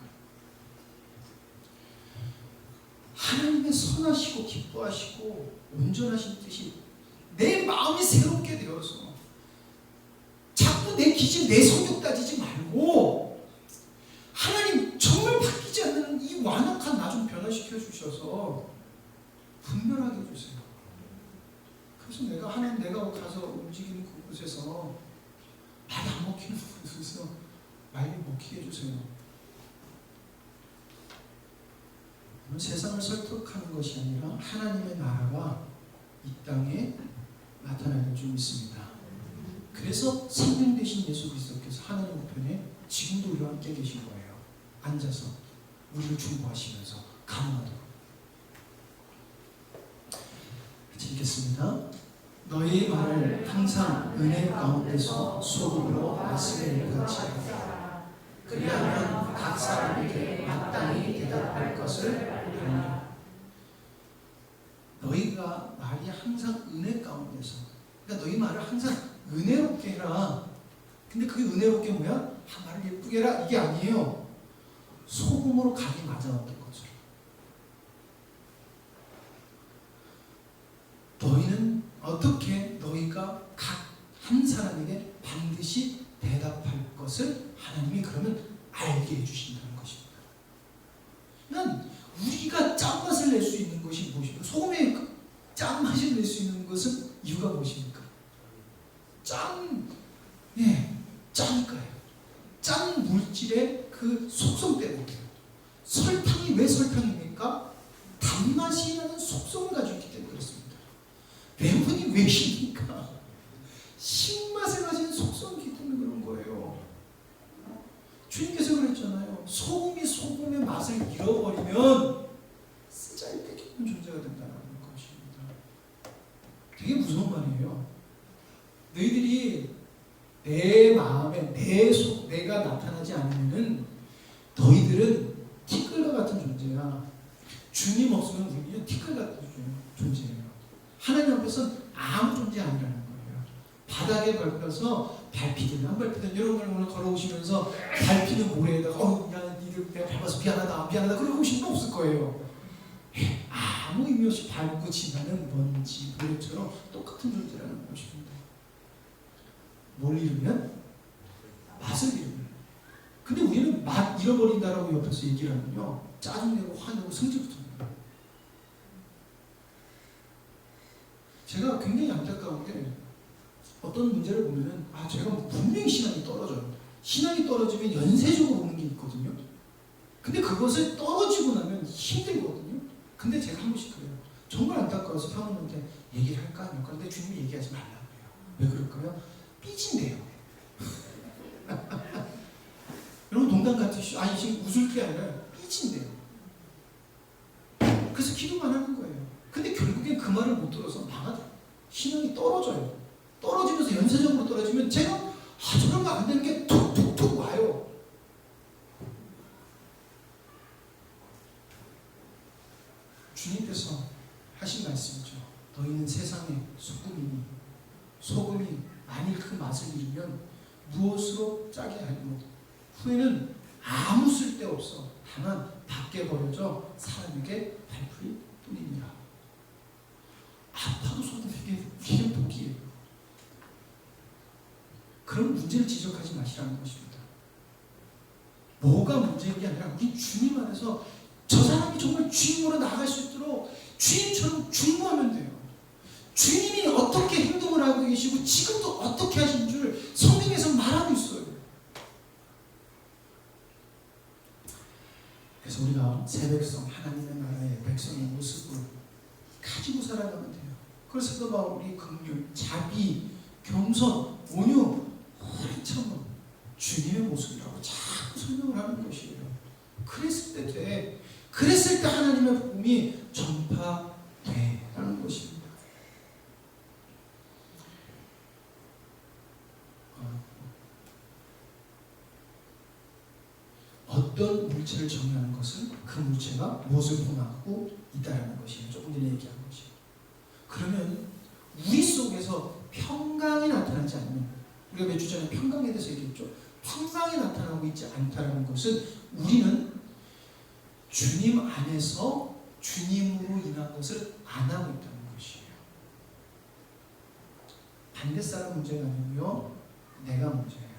하나님의 선하시고 기뻐하시고 온전하신 뜻이 내 마음이 새롭게 되어서 자꾸 내 기질, 내 성격 따지지 말고 하나님 정말 바뀌지 않는 이 완악한 나 좀 변화시켜 주셔서 분별하게 해주세요. 그래서 내가 가서 움직이는 그곳에서 말이 안 먹히는 곳에서 말이 먹히게 해주세요. 세상을 설득하는 것이 아니라 하나님의 나라가 이 땅에 나타나는 줄 믿습니다. 그래서 생명 되신 예수 그리스도께서 하나님 우편에 지금도 우리와 함께 계신 거예요. 앉아서 우리를 중보하시면서 감화하도록. 같이 읽겠습니다. 너희 말을 항상 은혜 가운데서 소금으로 말씀을 같이 하라. 그리하면 각 사람에게 마땅히 대답할 것을 알리라. 너희가 말이 항상 은혜 가운데서, 그러니까 너희 말을 항상 은혜롭게 해라. 근데 그게 은혜롭게 뭐야? 말을 예쁘게 해라 이게 아니에요. 소금으로 간이 맞아왔던 거죠. 너희는 어떻게 너희가 각 한 사람에게 반드시 대답할 것을 하나님이 그러면 알게 해주신다는 것입니다. 난 우리가 짠맛을 낼 수 있는 것이 무엇입니까? 소금의 짠맛을 낼 수 있는 것은 이유가 무엇입니까? 짜니까요. 짠 물질의 그 속성 때문이에요. 설탕이 왜 설탕입니까? 단맛이 나는 속성을 가지고 있기 때문에 그렇습니다. 레몬이 왜 신입니까? 신맛을 가진 속성이기 때문에 그런 거예요. 주님께서 그랬잖아요. 소금이 소금의 맛을 잃어버리면 쓰잘데기 없는 존재가 된다는 것입니다. 되게 무서운 말이에요. 너희들이 내 마음에 내가 나타나지 않으면은 너희들은 티끌과 같은 존재야. 주님 없으면 우리는 티끌 같은 존재예요. 하나님 앞에서는 아무 존재 아니라는 거예요. 바닥에 밟혀서 밟히든 안 밟히든 여러분 오늘 걸어오시면서 밟히는 모래에다가 야 니들 내가 밟아서 미안하다 그러고 오신 분 없을 거예요. 아무 의미 없이 밟고 지나는 먼지 모래처럼 똑같은 존재라는 것입니다. 뭘 잃으면? 맛을 잃으면. 근데 우리는 맛 잃어버린다라고 옆에서 얘기를 하면요 짜증내고 화내고 승질부터입니다. 제가 굉장히 안타까운 게 어떤 문제를 보면은 제가 분명히 신앙이 떨어져요. 신앙이 떨어지면 연쇄적으로 오는 게 있거든요. 근데 그것을 떨어지고 나면 힘들거든요. 근데 제가 한 번씩 그래요. 정말 안타까워서 사모님한테 얘기를 할까 안 할까. 근데 주님이 얘기하지 말라고 해요. 왜 그럴까요? 삐진대요. 여러분 농담 같으시죠? 지금 웃을 게 아니라 삐진대요. 그래서 기도만 하는 거예요. 근데 결국엔 그 말을 못 들어서 망하더라고요. 신앙이 떨어져요. 떨어지면서 연쇄적으로 떨어지면 제가 저런 거 안 되는 게 툭툭툭 와요. 주님께서 하신 말씀이죠. 너희는 세상의 소금이니 소금이 만일 그 맛을 잃으면 무엇으로 짜게 하리요. 후에는 아무 쓸데없어 다만 밖에 버려져 사람에게 발풀이 뿐이니라. 아파도 소금에게 우리는 복이에요. 그런 문제를 지적하지 마시라는 것입니다. 뭐가 문제인 게 아니라 우리 주님 안에서 저 사람이 정말 주님으로 나아갈 수 있도록 주님처럼 중보하면 돼요. 주님이 어떻게 행동을 하고 계시고 지금도 어떻게 하신 줄 성경에서 말하고 있어요. 그래서 우리가 새 백성, 하나님의 나라의 백성의 모습을 가지고 살아가면 돼요. 그래서 사도 바울이 긍휼, 자비, 겸손, 온유, 오래 참음, 주님의 모습이라고 자꾸 설명을 하는 것이에요. 그랬을 때 돼. 그랬을 때 하나님의 복음이 전파돼라는 것입니다. 어떤 물체를 정의하는 것은 그 물체가 무엇을 포함하고 있다는 것이에요. 조금 전에 얘기한 것이에요. 그러면 우리 속에서 평강이 나타나지 않으면, 우리가 몇 주 전에 평강에 대해서 얘기했죠. 평강이 나타나고 있지 않다는 것은 우리는 주님 안에서 주님으로 인한 것을 안 하고 있다는 것이에요. 반대 사람 문제가 아니고요, 내가 문제예요.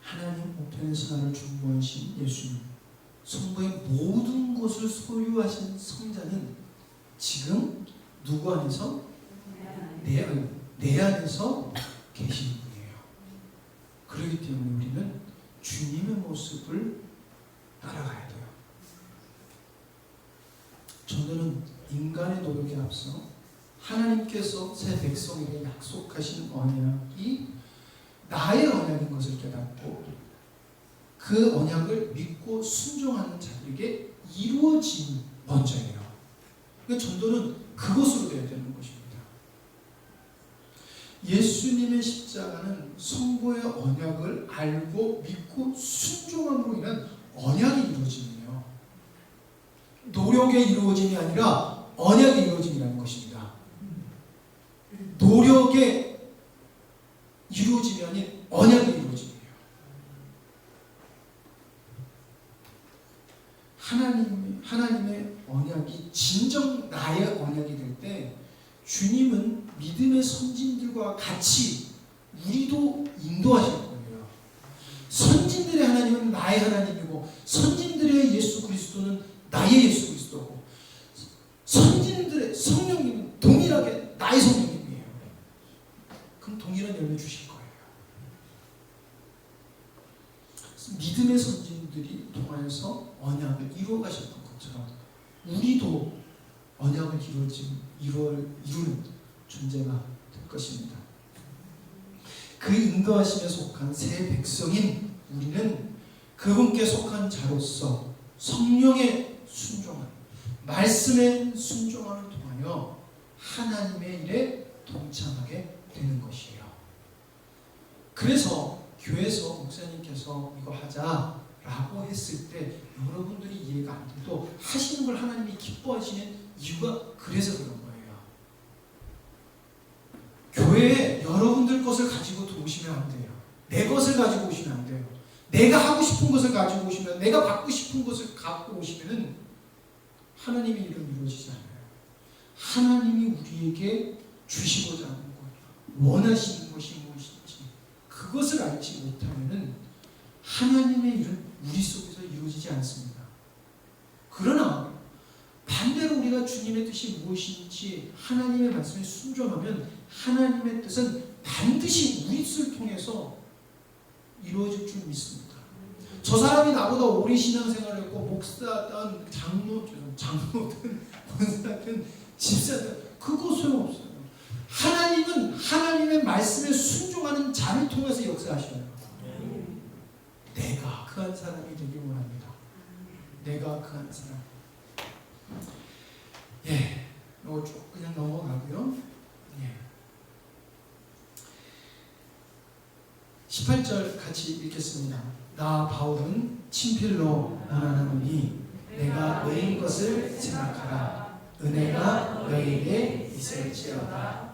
하나님 우편에서 나를 중보하신 예수님, 성부의 모든 것을 소유하신 성자는 지금 누구 안에서? 내 안에서 계신 분이에요. 그렇기 때문에 우리는 주님의 모습을 따라가야 돼요. 저는 인간의 노력에 앞서 하나님께서 새 백성에게 약속하신 언약이 나의 언약인 것을 깨닫고 그 언약을 믿고 순종하는 자들에게 이루어진 먼저예요. 그러니까 전도는 그것으로 되어야 되는 것입니다. 예수님의 십자가는 성부의 언약을 알고 믿고 순종함으로 인한 언약이 이루어짐이에요. 노력의 이루어짐이 아니라 언약의 이루어짐이라는 것입니다. 노력의 이루어짐이 아닌 언약의 이루어짐이에요. 하나님의 언약이 진정 나의 언약이 될 때 주님은 믿음의 선진들과 같이 우리도 인도하실 거예요. 선진들의 하나님은 나의 하나님이고 선진들의 예수 그리스도는 나의 예수 그리스도고 선진들의 성령님은 동일하게 나의 성령님이에요. 그럼 동일한 열매 주실 거예요. 믿음의 선진들이 통하여서 언약을 이루어 가셨던 것처럼 우리도 언약을 이루는 존재가 될 것입니다. 그 인도하심에 속한 새 백성인 우리는 그분께 속한 자로서 성령에 순종한, 말씀에 순종함을 통하여 하나님의 일에 동참하게 되는 것이에요. 그래서 교회에서 목사님께서 이거 하자라고 했을 때 여러분들이 이해가 안 돼도 하시는 걸 하나님이 기뻐하시는 이유가 그래서 그런 거예요. 교회에 여러분들 것을 가지고 들어오시면 안 돼요. 내 것을 가지고 오시면 안 돼요. 내가 하고 싶은 것을 가지고 오시면, 내가 받고 싶은 것을 갖고 오시면은 하나님의 일은 이루어지지 않아요. 하나님이 우리에게 주시고자 하는 것, 원하시는 것이 무엇인지 그것을 알지 못하면은 하나님의 일은 우리 속에서 이루어지지 않습니다. 그러나 반대로 우리가 주님의 뜻이 무엇인지 하나님의 말씀에 순종하면 하나님의 뜻은 반드시 우리 뜻을 통해서 이루어질 줄 믿습니다. 저 사람이 나보다 오래 신앙생활을 했고 목사든 장로든 권사든 집사든 그거 소용없어요. 하나님은 하나님의 말씀에 순종하는 자를 통해서 역사하셔요. 내가 그 한 사람이 되길 원합니다. 내가 그 한 사람. 예, 이거 쭉 그냥 넘어가고요. 예. 18절 같이 읽겠습니다. 나 바울은 친필로 원하노니 내가 너희 것을 생각하라. 은혜가 너희에게 있을지어다.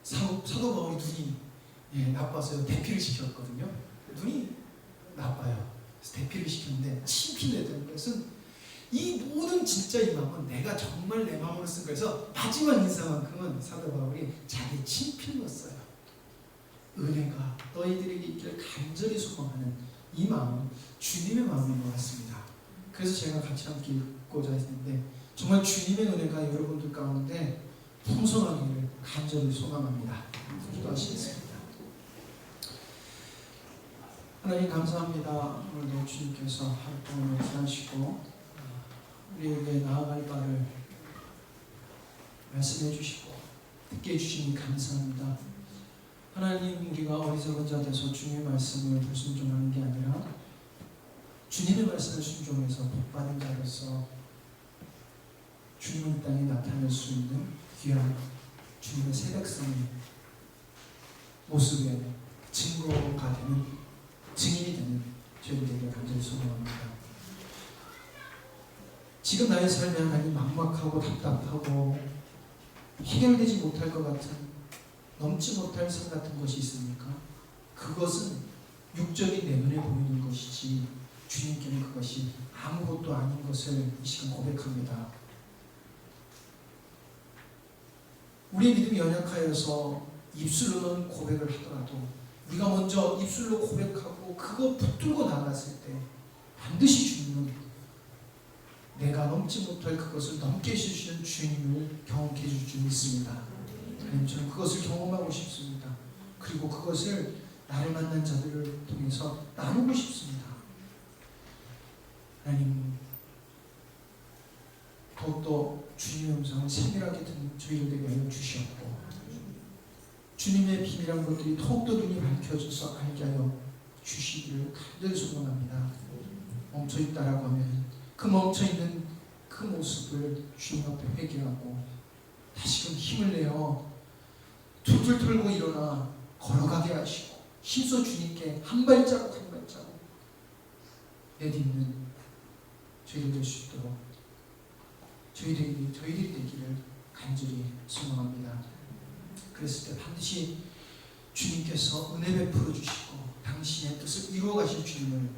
사도 바울이 눈이 나빠서 대피를 시켰거든요. 눈이 나빠요. 그래서 대피를 시켰는데 친필로 했다는 것은 이 모든 진짜 마음은 내가 정말 내 마음으로 쓴 거여서 마지막 인사만큼은 사도 바울이 자기 친필로 써요. 은혜가 너희들에게 있기를 간절히 소망하는 이 마음, 주님의 마음인 것 같습니다. 그래서 제가 같이 함께 읽고자 했는데 정말 주님의 은혜가 여러분들 가운데 풍성하기를 간절히 소망합니다. 기도하시겠습니다. 하나님 감사합니다. 오늘도 주님께서 하루 동안 역사하시고 우리에게 나아갈 바를 말씀해 주시고 듣게 해주시니 감사합니다. 하나님, 우리가 어리석은 자 돼서 주님의 말씀을 불순종하는 게 아니라 주님의 말씀을 순종해서 복받은 자로서 주님의 땅에 나타낼 수 있는 귀한 주님의 새 백성의 모습의 증거가 되는, 증인이 되는 저희들에게 간절히 소망합니다. 지금 나의 삶이 하나님 막막하고 답답하고 해결되지 못할 것 같은, 넘지 못할 산 같은 것이 있습니까? 그것은 육적인 내 눈에 보이는 것이지 주님께는 그것이 아무것도 아닌 것을 이 시간 고백합니다. 우리의 믿음이 연약하여서 입술로는 고백을 하더라도 우리가 먼저 입술로 고백하고 그거 붙들고 나갔을 때 반드시 주님은 내가 넘지 못할 그것을 넘게 해주시는 주님을 경험해 줄 줄 믿습니다. 저는 그것을 경험하고 싶습니다. 그리고 그것을 나를 만난 자들을 통해서 나누고 싶습니다. 하나님, 더욱더 주님의 음성을 세밀하게 듣는 저희들에게 알려주시옵고 주님의 비밀한 것들이 더욱더 눈이 밝혀져서 알게 하여 주시기를 간절히 소원합니다. 멈춰있다라고 하면 그 멈춰있는 그 모습을 주님 앞에 회개하고 다시금 힘을 내어 툴툴 털고 일어나 걸어가게 하시고 힘써 주님께 한 발자국 한 발자국 내딛는 저희들 될 수 있도록 저희들이 되기를 간절히 소망합니다. 그랬을 때 반드시 주님께서 은혜 베풀어 주시고 당신의 뜻을 이루어 가실 주님을